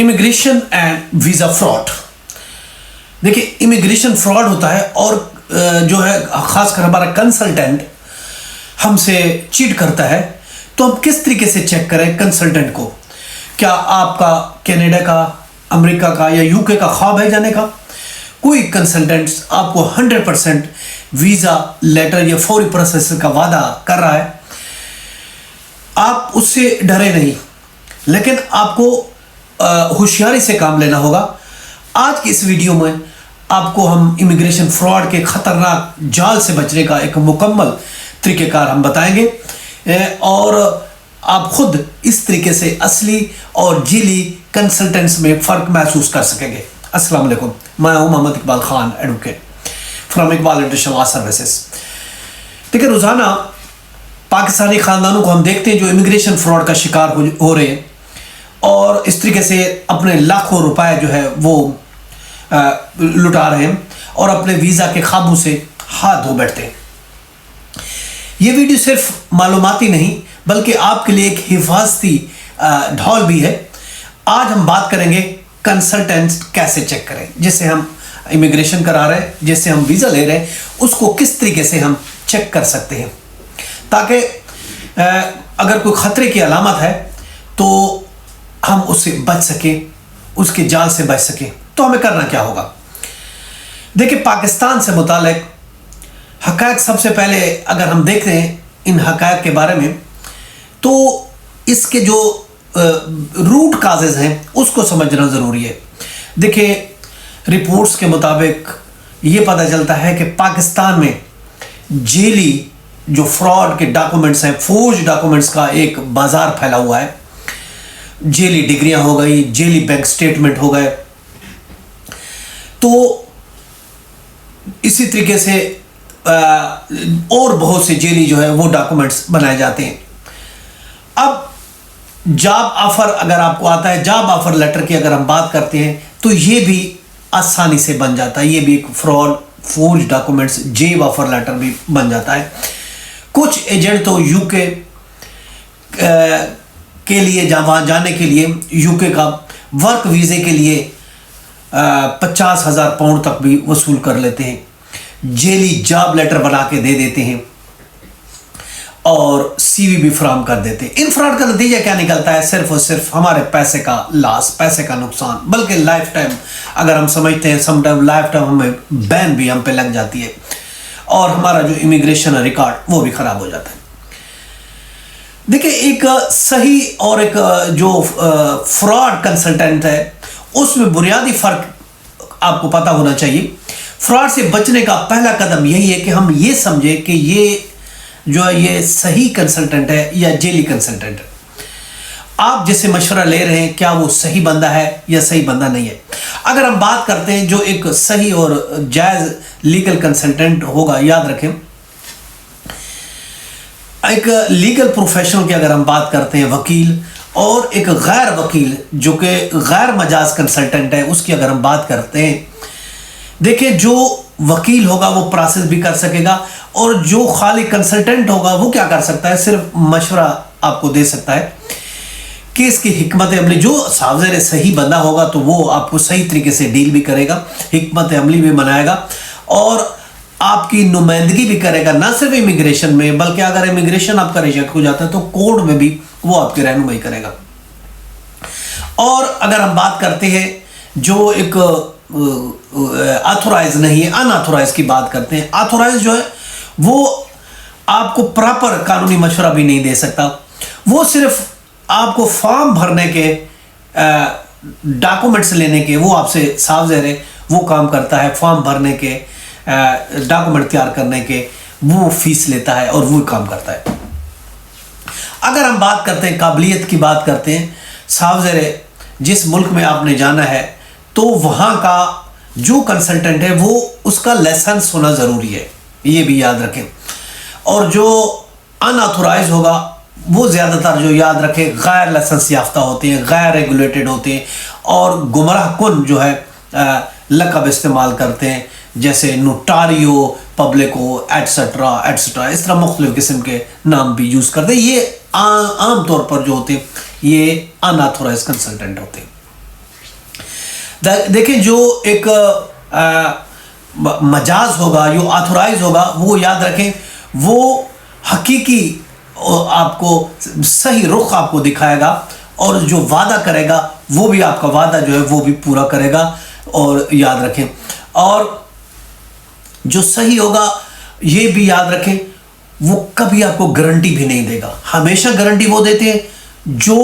Immigration and visa fraud. देखिए, immigration fraud होता है और जो है ख़ासकर हमारा कंसल्टेंट हमसे चीट करता है, तो हम किस तरीके से चेक करें कंसल्टेंट को? क्या आपका कनाडा का, अमेरिका का या यूके का ख्वाब है जाने का? कोई कंसल्टेंट्स आपको 100% वीज़ा लेटर या फौरी प्रोसेस का वादा कर रहा है, आप उससे डरे नहीं, लेकिन आपको होशियारी से काम लेना होगा। आज की इस वीडियो में आपको हम इमिग्रेशन फ्रॉड के खतरनाक जाल से बचने का एक मुकम्मल तरीक़ेकार हम बताएंगे और आप खुद इस तरीके से असली और जिली कंसल्टेंट्स में फ़र्क महसूस कर सकेंगे। अस्सलाम वालेकुम, मैं हूं Mohammad Iqbal Khan, advocate from Iqbal international law services. देखिए, रोज़ाना पाकिस्तानी ख़ानदानों को हम देखते हैं जो इमिग्रेशन फ्रॉड का शिकार हो रहे हैं और इस तरीके से अपने लाखों रुपए जो है वो लुटा रहे हैं और अपने वीज़ा के ख्वाबों से हाथ धो बैठते हैं। ये वीडियो सिर्फ मालूमाती नहीं बल्कि आपके लिए एक हिफाजती ढाल भी है। आज हम बात करेंगे कंसल्टेंट्स कैसे चेक करें, जिससे हम इमिग्रेशन करा रहे हैं, जिससे हम वीज़ा ले रहे हैं, उसको किस तरीके से हम चेक कर सकते हैं, ताकि अगर कोई ख़तरे की अलामत है तो हम उससे बच सकें, उसके जाल से बच सकें। तो हमें करना क्या होगा? देखिए, पाकिस्तान से मुतालिक हक़ाइक़ सबसे पहले अगर हम देखते हैं इन हक़ाइक़ के बारे में, तो इसके जो रूट काजेज़ हैं उसको समझना ज़रूरी है। देखिए, रिपोर्ट्स के मुताबिक ये पता चलता है कि पाकिस्तान में जेली जो फ्रॉड के डॉक्यूमेंट्स हैं, फोर्ज डॉक्यूमेंट्स का एक बाज़ार फैला हुआ है। जेली डिग्रियां हो गई, जेली बैंक स्टेटमेंट हो गए, तो इसी तरीके से और बहुत से जेली जो है वो डॉक्यूमेंट्स बनाए जाते हैं। अब जॉब ऑफर अगर आपको आता है, जॉब ऑफर लेटर की अगर हम बात करते हैं, तो ये भी आसानी से बन जाता है। ये भी एक fraud forge documents job offer letter भी बन जाता है। कुछ एजेंट तो यूके के लिए वहाँ जाने के लिए यूके का वर्क वीज़े के लिए 50,000 पाउंड तक भी वसूल कर लेते हैं। जेली जॉब लेटर बना के दे देते हैं और सीवी भी फराहम कर देते हैं। इन फ्रॉड का नतीजा क्या निकलता है? सिर्फ और सिर्फ हमारे पैसे का लॉस, पैसे का नुकसान, बल्कि लाइफ टाइम अगर हम समझते हैं समटाइम लाइफ टाइम हमें बैन भी हम पे लग जाती है और हमारा जो इमिग्रेशन रिकॉर्ड वो भी ख़राब हो जाता है। देखिए, एक सही और एक जो फ्रॉड कंसल्टेंट है उसमें बुनियादी फ़र्क आपको पता होना चाहिए। फ्रॉड से बचने का पहला कदम यही है कि हम ये समझें कि ये जो है ये सही कंसल्टेंट है या जेली कंसल्टेंट है। आप जिससे मशवरा ले रहे हैं क्या वो सही बंदा है या सही बंदा नहीं है? अगर हम बात करते हैं जो एक सही और जायज़ लीगल कंसल्टेंट होगा, याद रखें एक लीगल प्रोफेशनल की अगर हम बात करते हैं, वकील, और एक गैर वकील जो कि गैर मजाज कंसल्टेंट है, उसकी अगर हम बात करते हैं, देखिए जो वकील होगा वो प्रोसेस भी कर सकेगा और जो खाली कंसल्टेंट होगा वो क्या कर सकता है? सिर्फ मशवरा आपको दे सकता है कि इसकी हिकमत अमली, जो सावज़ेर सही बंदा होगा तो वो आपको सही तरीके से डील भी करेगा, हिकमत अमली भी बनाएगा और आपकी नुमाइंदगी भी करेगा, ना सिर्फ इमिग्रेशन में बल्कि अगर इमिग्रेशन आपका रिजेक्ट हो जाता है तो कोर्ट में भी वो आपकी रहनुमाई करेगा। और अगर हम बात करते हैं जो एक ऑथोराइज नहीं है, अनऑथोराइज की बात करते हैं। ऑथोराइज जो है वो आपको प्रॉपर कानूनी मशवरा भी नहीं दे सकता, वो सिर्फ आपको फॉर्म भरने के डॉक्यूमेंट्स लेने के, वो आपसे सावज़ेर है वो काम करता है, फॉर्म भरने के डॉक्यूमेंट तैयार करने के वो फीस लेता है और वो काम करता है। अगर हम बात करते हैं काबिलियत की बात करते हैं, सावज़ेर है जिस मुल्क में आपने जाना है तो वहाँ का जो कंसल्टेंट है वो उसका लाइसेंस होना ज़रूरी है, ये भी याद रखें। और जो अनऑथोराइज होगा वो ज़्यादातर जो याद रखें गैर लाइसेंस याफ्ता होते हैं, गैर रेगुलेटेड होते हैं और गुमराह कुन जो है लक़ब इस्तेमाल करते हैं, जैसे नोटारियो, पब्लिको, एट्सेट्रा एट्सेट्रा, इस तरह मुख्तलिफ किस्म के नाम भी यूज़ करते हैं। ये आम तौर पर जो होते हैं ये अनऑथोराइज कंसल्टेंट होते हैं। देखिए जो एक मजाज होगा, जो ऑथोराइज होगा, वो याद रखें वो हकीकी आपको सही रुख आपको दिखाएगा, और जो वादा करेगा वो भी आपका वादा जो है वो भी पूरा करेगा। और याद रखें, और जो सही होगा ये भी याद रखें वो कभी आपको गारंटी भी नहीं देगा। हमेशा गारंटी वो देते हैं जो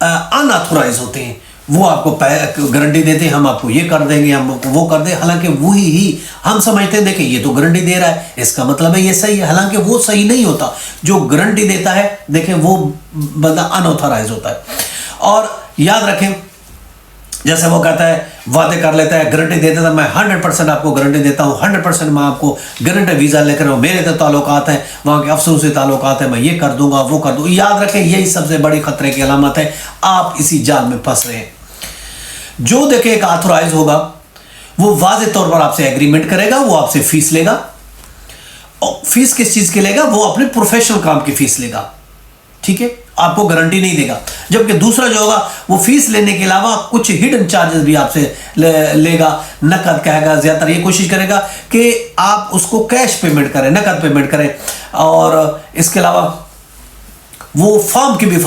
अनऑथोराइज होते हैं, वो आपको गारंटी देते हैं हम आपको ये कर देंगे, हम आपको वो कर देंगे, हालांकि वही ही हम समझते हैं देखिए ये तो गारंटी दे रहा है इसका मतलब है ये सही है, हालांकि वो सही नहीं होता। जो गारंटी देता है देखिए वो बंदा अनऑथोराइज होता है। और याद रखें जैसे वो कहता है वादे कर लेता है, गारंटी दे देता है, मैं 100% आपको गारंटी देता हूँ, 100% मैं आपको गारंटी वीज़ा लेकर मेरे तो ताल्लुकात हैं, वहाँ के अफसरों से ताल्लुकात है, मैं ये कर दूंगा वो कर दूंगा। याद रखें यही सबसे बड़ी खतरे की अलामत है, आप इसी जाल में फंस रहे हैं। जो देखे एक ऑथोराइज होगा वो वाज़े तौर पर आपसे एग्रीमेंट करेगा, वो आपसे फीस लेगा, और फीस किस चीज़ की लेगा, वो अपने प्रोफेशनल काम की फीस लेगा, ठीक है, आपको गारंटी नहीं देगा। जबकि दूसरा जो होगा वो फीस लेने के अलावा कुछ हिडन चार्जेस भी आपसे लेगा, नकद कहेगा, ज्यादातर ये कोशिश करेगा कि आप उसको कैश पेमेंट करें, नकद पेमेंट करें, और इसके अलावा वो फॉर्म की भी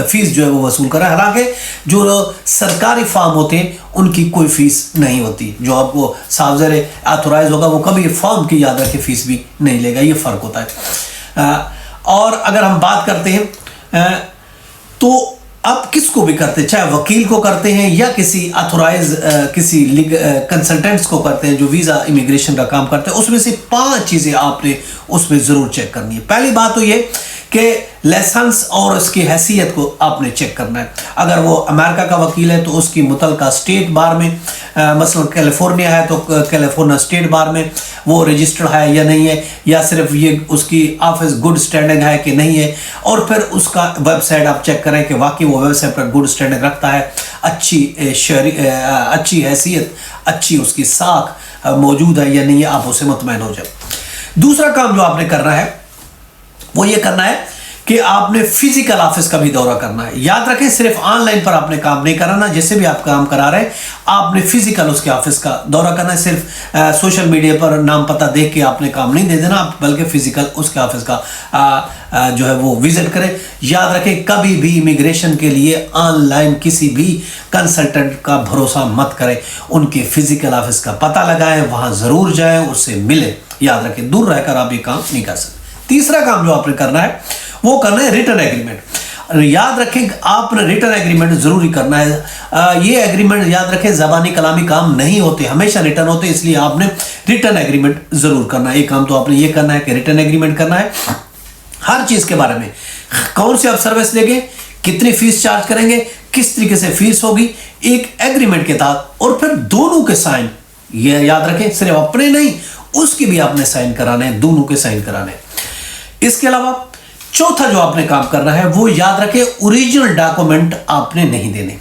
फीस जो है वो वसूल करें। हालांकि जो सरकारी फॉर्म होते हैं उनकी कोई फीस नहीं होती, जो आपको सार्वजनिक ऑथोराइज होगा वो कभी फॉर्म की याद रखे फीस भी नहीं लेगा, ये फर्क होता है। और अगर हम बात करते हैं तो आप किसको भी करते हैं, चाहे वकील को करते हैं या किसी ऑथोराइज किसी कंसल्टेंट्स को करते हैं जो वीज़ा इमिग्रेशन का काम करते हैं, उसमें से 5 चीज़ें आपने उसमें ज़रूर चेक करनी है। पहली बात तो ये कि लाइसेंस और उसकी हैसियत को आपने चेक करना है। अगर वो अमेरिका का वकील है तो उसकी मुतलका स्टेट बार में, मसलन कैलिफोर्निया है तो कैलिफोर्निया स्टेट बार में वो रजिस्टर्ड है या नहीं है, या सिर्फ ये उसकी ऑफिस गुड स्टैंडिंग है कि नहीं है। और फिर उसका वेबसाइट आप चेक करें कि वाकई वो वेबसाइट पर गुड स्टैंडिंग रखता है, अच्छी हैसियत, अच्छी उसकी साख मौजूद है या नहीं है, आप उसे मुतमईन हो जाए। दूसरा काम जो आपने करना है वो ये करना है कि आपने फिजिकल ऑफिस का भी दौरा करना है। याद रखें सिर्फ ऑनलाइन पर आपने काम नहीं कराना, जिससे भी आप काम करा रहे हैं आपने फिजिकल उसके ऑफिस का दौरा करना है। सिर्फ सोशल मीडिया पर नाम पता देख के आपने काम नहीं दे देना, आप बल्कि फिजिकल उसके ऑफिस का जो है वो विजिट करें। याद रखें कभी भी इमिग्रेशन के लिए ऑनलाइन किसी भी कंसल्टेंट का भरोसा मत करें, उनके फिजिकल ऑफिस का पता लगाएं, वहां जरूर जाएं, उससे मिलें। याद रखें दूर रहकर आप ये काम नहीं कर सकते। तीसरा काम जो आपने करना है वो करना है रिटर्न एग्रीमेंट। याद रखें आपने रिटर्न एग्रीमेंट जरूरी करना है। ये एग्रीमेंट याद रखें ज़बानी कलामी काम नहीं होते, हमेशा रिटर्न होते, इसलिए आपने रिटर्न एग्रीमेंट जरूर करना है। एक काम तो आपने ये करना है कि रिटर्न एग्रीमेंट करना है हर चीज के बारे में, कौन सी आप सर्विस देंगे, कितनी फीस चार्ज करेंगे, किस तरीके से फीस होगी, एक एग्रीमेंट के तहत, और फिर दोनों के साइन। ये याद रखें सिर्फ अपने नहीं उसके भी आपने साइन कराने हैं, दोनों के साइन कराने हैं। इसके अलावा चौथा जो आपने काम करना है वो याद रखें ओरिजिनल डॉक्यूमेंट आपने नहीं देने।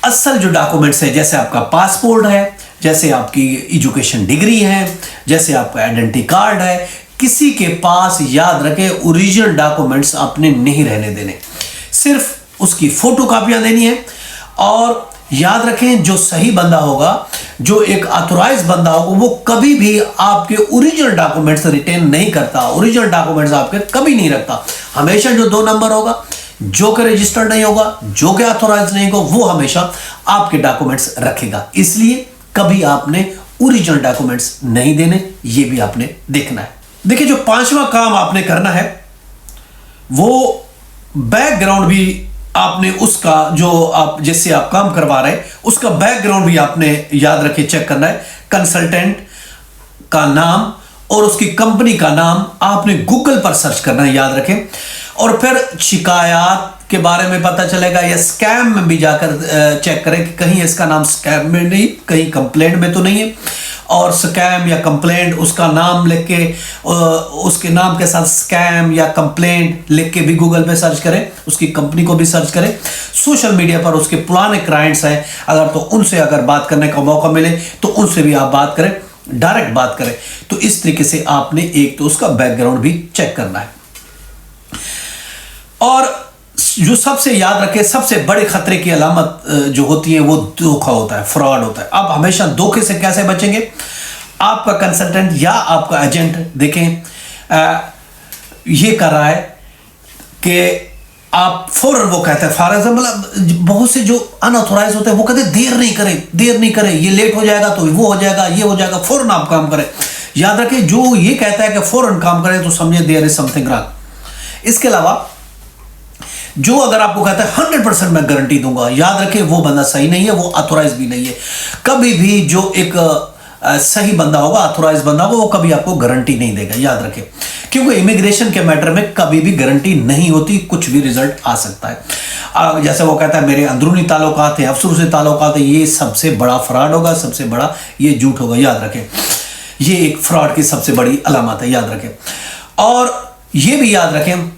असल जो डॉक्यूमेंट्स है जैसे आपका पासपोर्ट है, जैसे आपकी एजुकेशन डिग्री है, जैसे आपका आइडेंटिटी कार्ड है, किसी के पास याद रखें ओरिजिनल डॉक्यूमेंट्स आपने नहीं रहने देने, सिर्फ उसकी फोटो कॉपियां देनी है। और याद रखें जो सही बंदा होगा, जो एक ऑथोराइज बंदा होगा, वो कभी भी आपके ओरिजिनल डॉक्यूमेंट्स रिटेन नहीं करता, ओरिजिनल डॉक्यूमेंट्स आपके कभी नहीं रखता। हमेशा जो 2 नंबर होगा, जो कि रजिस्टर्ड नहीं होगा, जो कि ऑथोराइज नहीं होगा, वो हमेशा आपके डॉक्यूमेंट्स रखेगा। इसलिए कभी आपने ओरिजिनल डॉक्यूमेंट्स नहीं देने, ये भी आपने देखना है। देखिए जो 5वां काम आपने करना है वो बैकग्राउंड भी आपने उसका जो आप जिससे आप काम करवा रहे हैं उसका बैकग्राउंड भी आपने याद रखे चेक करना है। कंसल्टेंट का नाम और उसकी कंपनी का नाम आपने गूगल पर सर्च करना है, याद रखें। और फिर शिकायत के बारे में पता चलेगा, या स्कैम में भी जाकर चेक करें कि कहीं इसका नाम स्कैम में नहीं, कहीं कंप्लेंट में तो नहीं है। और स्कैम या कंप्लेंट उसका नाम लिख के उसके नाम के साथ स्कैम या कंप्लेंट लिख के भी गूगल पे सर्च करें, उसकी कंपनी को भी सर्च करें। सोशल मीडिया पर उसके पुराने क्लाइंट्स हैं अगर, तो उनसे अगर बात करने का मौका मिले तो उनसे भी आप बात करें, डायरेक्ट बात करें। तो इस तरीके से आपने एक तो उसका बैकग्राउंड भी चेक करना है। और जो सबसे याद रखें, सबसे बड़े खतरे की अलामत जो होती है वो धोखा होता है, फ्रॉड होता है। अब हमेशा धोखे से कैसे बचेंगे? आपका कंसल्टेंट या आपका एजेंट देखें ये कर रहा है कि आप फौरन, वो कहते हैं फॉर एग्जाम्पल बहुत से जो अनऑथोराइज होते हैं वो कहते हैं देर नहीं करें, ये लेट हो जाएगा तो वो हो जाएगा, ये हो जाएगा, फौरन आप काम करें। याद रखें, जो ये कहता है कि फौरन काम करें तो समझे देयर इज समथिंग रॉन्ग। इसके अलावा जो अगर आपको कहता है 100% मैं गारंटी दूंगा, याद रखें वो बंदा सही नहीं है, वो ऑथोराइज भी नहीं है। कभी भी जो एक सही बंदा होगा, ऑथोराइज बंदा होगा, वो कभी आपको गारंटी नहीं देगा, याद रखें। क्योंकि इमिग्रेशन के मैटर में कभी भी गारंटी नहीं होती, कुछ भी रिजल्ट आ सकता है। जैसे वो कहता है मेरे अंदरूनी ताल्लुकात हैं, अफसरों से ताल्लुकात है, ये सबसे बड़ा फ्रॉड होगा, सबसे बड़ा ये झूठ होगा, याद रखें। ये एक फ्रॉड की सबसे बड़ी अलामत है, याद रखें। और ये भी याद रखें,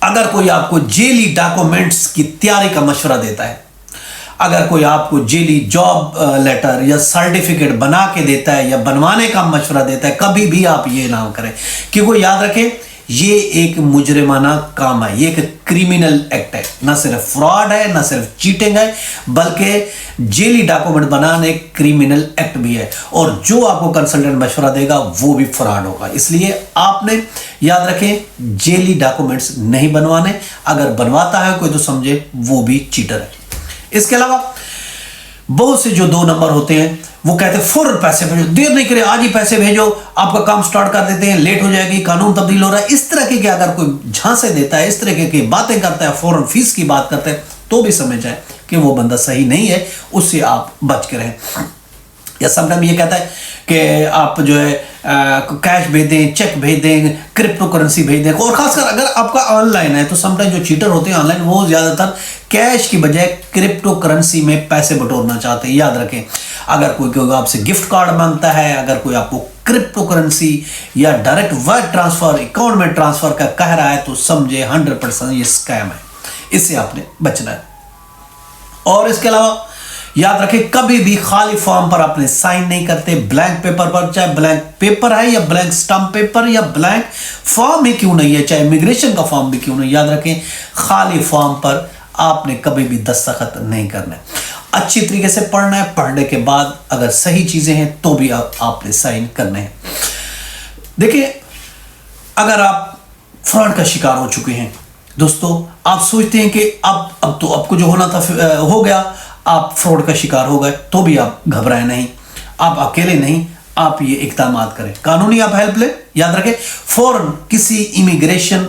अगर कोई आपको जेली डॉक्यूमेंट्स की तैयारी का मशवरा देता है, अगर कोई आपको जेली जॉब लेटर या सर्टिफिकेट बना के देता है या बनवाने का मशवरा देता है, कभी भी आप ये ना करें, क्योंकि याद रखें ये एक मुजरिमाना काम है, ये एक क्रिमिनल एक्ट है। ना सिर्फ फ्रॉड है, ना सिर्फ चीटिंग है, बल्कि जेली डॉक्यूमेंट बनाने क्रिमिनल एक्ट भी है। और जो आपको कंसल्टेंट मशवरा देगा वो भी फ्रॉड होगा। इसलिए आपने याद रखें जेली डॉक्यूमेंट्स नहीं बनवाने, अगर बनवाता है कोई तो समझे वो भी चीटर है। इसके अलावा बहुत से जो 2 नंबर होते हैं वो कहते हैं फौरन पैसे भेजो, देर नहीं करे, आज ही पैसे भेजो, आपका काम स्टार्ट कर देते हैं, लेट हो जाएगी, कानून तब्दील हो रहा है। इस तरह के अगर कोई झांसे देता है, इस तरह की बातें करता है, फौरन फीस की बात करता है, तो भी समझ जाए कि वो बंदा सही नहीं है, उससे आप बच के रहें। या समटाइम ये कहता है कि आप जो है कैश भेज दें, चेक भेज दें, क्रिप्टो करेंसी भेज दें। और खासकर अगर आपका ऑनलाइन है तो समटाइम जो चीटर होते हैं ऑनलाइन वो ज़्यादातर कैश की बजाय क्रिप्टो करेंसी में पैसे बटोरना चाहते हैं। याद रखें, अगर कोई आपसे गिफ्ट कार्ड मांगता है, अगर कोई आपको क्रिप्टो करेंसी या डायरेक्ट वायर ट्रांसफर अकाउंट में ट्रांसफर का कह रहा है तो समझे 100% ये स्कैम है, इससे आपने बचना है। और इसके अलावा याद रखें, कभी भी खाली फॉर्म पर आपने साइन नहीं करते, ब्लैंक पेपर पर, चाहे ब्लैंक पेपर है या ब्लैंक स्टम्प पेपर या ब्लैंक फॉर्म ही क्यों नहीं है, चाहे इमिग्रेशन का फॉर्म भी क्यों नहीं, याद रखें खाली फॉर्म पर आपने कभी भी दस्तखत नहीं करना है। अच्छी तरीके से पढ़ना है, पढ़ने के बाद अगर सही चीजें हैं तो भी आपने साइन करने हैं। देखिए, अगर आप फ्रॉड का शिकार हो चुके हैं दोस्तों, आप सोचते हैं कि अब तो आपको जो होना था हो गया, आप फ्रॉड का शिकार हो गए, तो भी आप घबराएं नहीं, आप अकेले नहीं, आप ये इक़दाम करें, कानूनी आप हेल्प लें। याद रखें, फौरन किसी इमिग्रेशन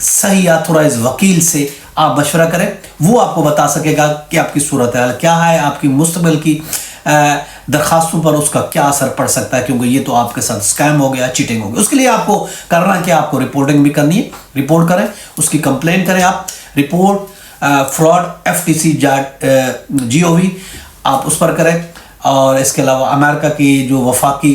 सही ऑथोराइज वकील से आप मशवरा करें, वो आपको बता सकेगा कि आपकी सूरत हाल क्या है, आपकी मुस्तकबिल की दरखास्तों पर उसका क्या असर पड़ सकता है, क्योंकि ये तो आपके साथ स्कैम हो गया, चीटिंग हो गई। उसके लिए आपको करना क्या, आपको रिपोर्टिंग भी करनी है, रिपोर्ट करें, उसकी कंप्लेन करें, आप रिपोर्ट फ्रॉड FTC.gov आप उस पर करें। और इसके अलावा अमेरिका की जो वफाकी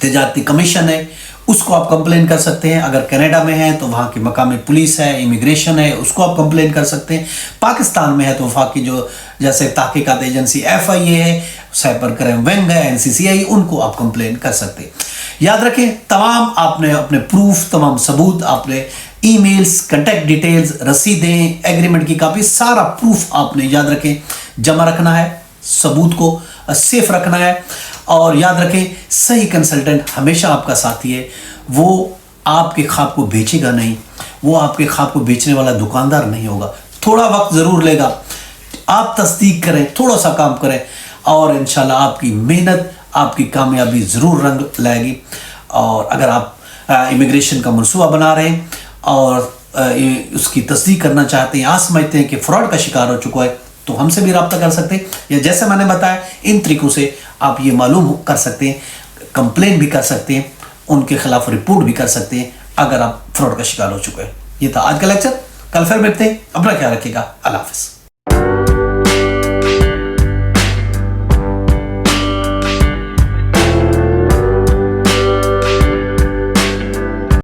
तिजारती कमीशन है उसको आप कंप्लेन कर सकते हैं। अगर कनाडा में है तो वहाँ की मकामी पुलिस है, इमिग्रेशन है, उसको आप कंप्लेन कर सकते हैं। पाकिस्तान में है तो वफाकी जो जैसे तहकीकात एजेंसी FIA है, साइबर क्राइम विंग है, NCCI, उनको आप कंप्लेन कर सकते हैं। याद रखें, तमाम आपने अपने प्रूफ, तमाम सबूत, आपने ईमेल्स, कॉन्टैक्ट डिटेल्स, रसीदें, एग्रीमेंट की कॉपी, सारा प्रूफ आपने याद रखें जमा रखना है, सबूत को सेफ रखना है। और याद रखें, सही कंसल्टेंट हमेशा आपका साथी है, वो आपके ख्वाब को बेचेगा नहीं, वो आपके ख्वाब को बेचने वाला दुकानदार नहीं होगा। थोड़ा वक्त ज़रूर लेगा, आप तस्दीक करें, थोड़ा सा काम करें और इंशाल्लाह आपकी मेहनत, आपकी कामयाबी ज़रूर रंग लाएगी। और अगर आप इमिग्रेशन का मनसूबा बना रहे हैं और उसकी तस्दीक करना चाहते हैं, आप समझते हैं कि फ्रॉड का शिकार हो चुका है, तो हमसे भी रब्ता कर सकते हैं, या जैसे मैंने बताया इन तरीकों से आप ये मालूम कर सकते हैं, कंप्लेन भी कर सकते हैं, उनके खिलाफ रिपोर्ट भी कर सकते हैं अगर आप फ्रॉड का शिकार हो चुके हैं। ये था आज का लेक्चर, कल फिर मिलते हैं, अपना ख्याल रखिएगा, अल्लाह हाफ़िज़।